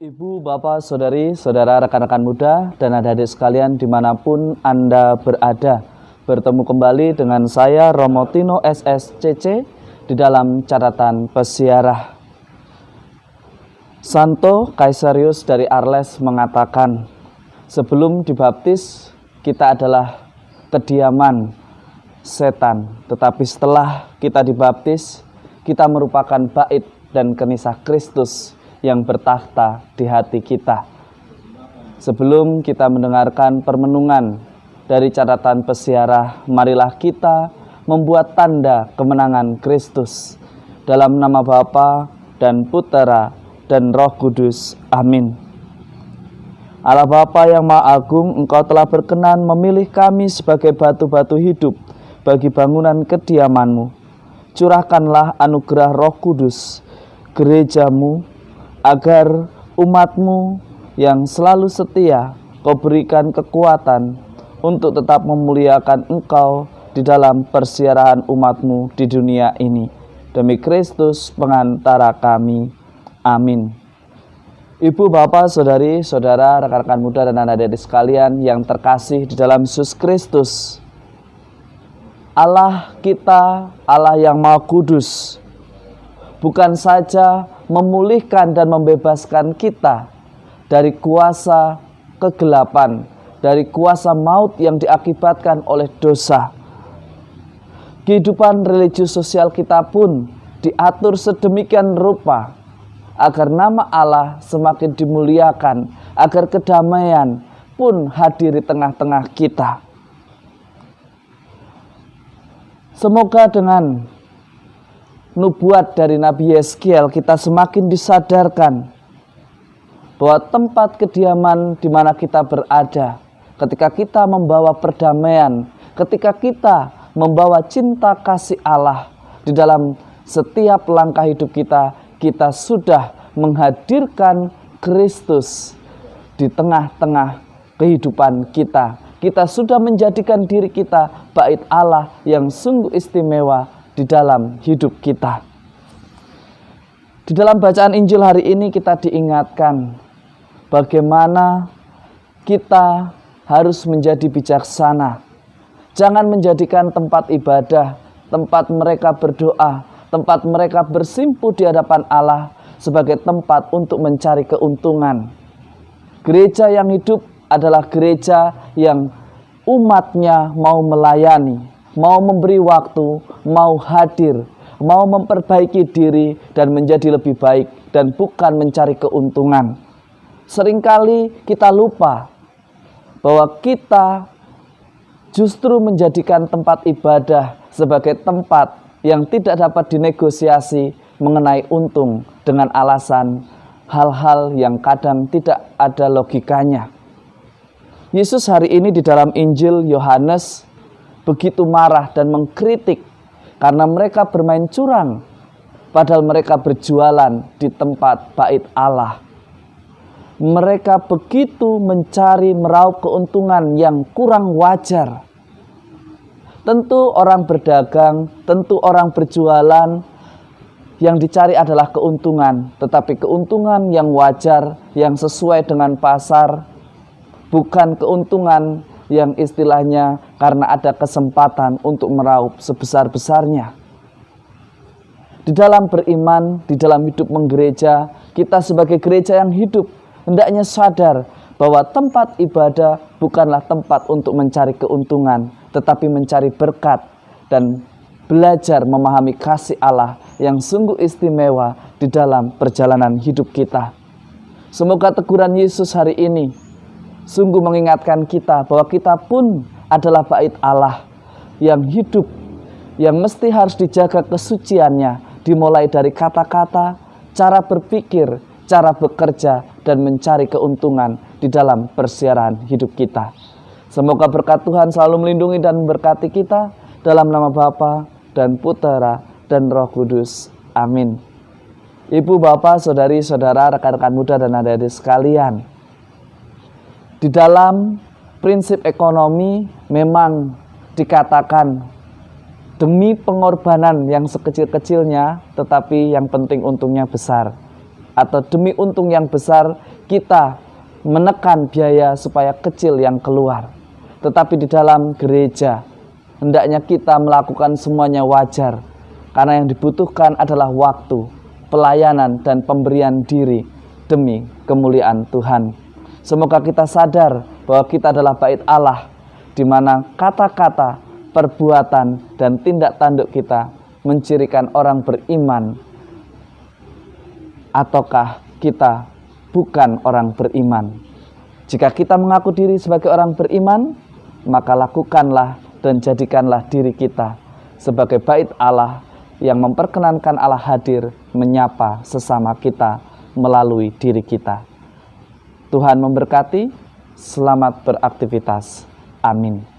Ibu, Bapak, Saudari, Saudara, rekan-rekan muda, dan adik-adik sekalian dimanapun Anda berada. Bertemu kembali dengan saya, Romo Tino SSCC, di dalam catatan pesiarah. Santo Kaisarius dari Arles mengatakan, sebelum dibaptis, kita adalah kediaman setan. Tetapi setelah kita dibaptis, kita merupakan bait dan kenisah Kristus yang bertakhta di hati kita. Sebelum kita mendengarkan permenungan dari catatan pesiarah, marilah kita membuat tanda kemenangan Kristus. Dalam nama Bapa dan Putera dan Roh Kudus. Amin. Allah Bapa yang Maha Agung, Engkau telah berkenan memilih kami sebagai batu-batu hidup bagi bangunan kediaman-Mu. Curahkanlah anugerah Roh Kudus, gereja-Mu, agar umat-Mu yang selalu setia Kau berikan kekuatan untuk tetap memuliakan Engkau di dalam persiarahan umat-Mu di dunia ini. Demi Kristus pengantara kami. Amin. Ibu, Bapak, Saudari, Saudara, rekan-rekan muda dan adik-adik sekalian yang terkasih di dalam Yesus Kristus, Allah kita, Allah yang Maha Kudus, bukan saja memulihkan dan membebaskan kita dari kuasa kegelapan, dari kuasa maut yang diakibatkan oleh dosa. Kehidupan religius sosial kita pun diatur sedemikian rupa agar nama Allah semakin dimuliakan, agar kedamaian pun hadir di tengah-tengah kita. Semoga dengan nubuat dari Nabi Yeskiel kita semakin disadarkan bahwa tempat kediaman di mana kita berada, ketika kita membawa perdamaian, ketika kita membawa cinta kasih Allah di dalam setiap langkah hidup kita, kita sudah menghadirkan Kristus di tengah-tengah kehidupan kita. Kita sudah menjadikan diri kita bait Allah yang sungguh istimewa di dalam hidup kita. Di dalam bacaan Injil hari ini kita diingatkan bagaimana kita harus menjadi bijaksana. Jangan menjadikan tempat ibadah, tempat mereka berdoa, tempat mereka bersimpuh di hadapan Allah sebagai tempat untuk mencari keuntungan. Gereja yang hidup adalah gereja yang umatnya mau melayani, mau memberi waktu, mau hadir, mau memperbaiki diri dan menjadi lebih baik dan bukan mencari keuntungan. Seringkali kita lupa bahwa kita justru menjadikan tempat ibadah sebagai tempat yang tidak dapat dinegosiasi mengenai untung dengan alasan hal-hal yang kadang tidak ada logikanya. Yesus hari ini di dalam Injil Yohanes begitu marah dan mengkritik karena mereka bermain curang, padahal mereka berjualan di tempat bait Allah. Mereka begitu mencari meraup keuntungan yang kurang wajar. Tentu orang berdagang, tentu orang berjualan, yang dicari adalah keuntungan, tetapi keuntungan yang wajar, yang sesuai dengan pasar, bukan keuntungan yang istilahnya karena ada kesempatan untuk meraup sebesar-besarnya. Di dalam beriman, di dalam hidup menggereja, kita sebagai gereja yang hidup hendaknya sadar bahwa tempat ibadah bukanlah tempat untuk mencari keuntungan, tetapi mencari berkat dan belajar memahami kasih Allah yang sungguh istimewa di dalam perjalanan hidup kita. Semoga teguran Yesus hari ini sungguh mengingatkan kita bahwa kita pun adalah bait Allah yang hidup, yang mesti harus dijaga kesuciannya, dimulai dari kata-kata, cara berpikir, cara bekerja, dan mencari keuntungan di dalam persiaran hidup kita. Semoga berkat Tuhan selalu melindungi dan memberkati kita dalam nama Bapa dan Putera dan Roh Kudus. Amin. Ibu, Bapak, Saudari, Saudara, rekan-rekan muda dan adik-adik sekalian, di dalam prinsip ekonomi memang dikatakan demi pengorbanan yang sekecil-kecilnya, tetapi yang penting untungnya besar. atau demi untung yang besar kita menekan biaya supaya kecil yang keluar. Tetapi di dalam gereja hendaknya kita melakukan semuanya wajar, karena yang dibutuhkan adalah waktu, pelayanan, dan pemberian diri demi kemuliaan Tuhan. Semoga kita sadar bahwa kita adalah bait Allah, di mana kata-kata, perbuatan, dan tindak tanduk kita mencirikan orang beriman, ataukah kita bukan orang beriman. Jika kita mengaku diri sebagai orang beriman, maka lakukanlah dan jadikanlah diri kita sebagai bait Allah yang memperkenankan Allah hadir menyapa sesama kita melalui diri kita. Tuhan memberkati, selamat beraktivitas. Amin.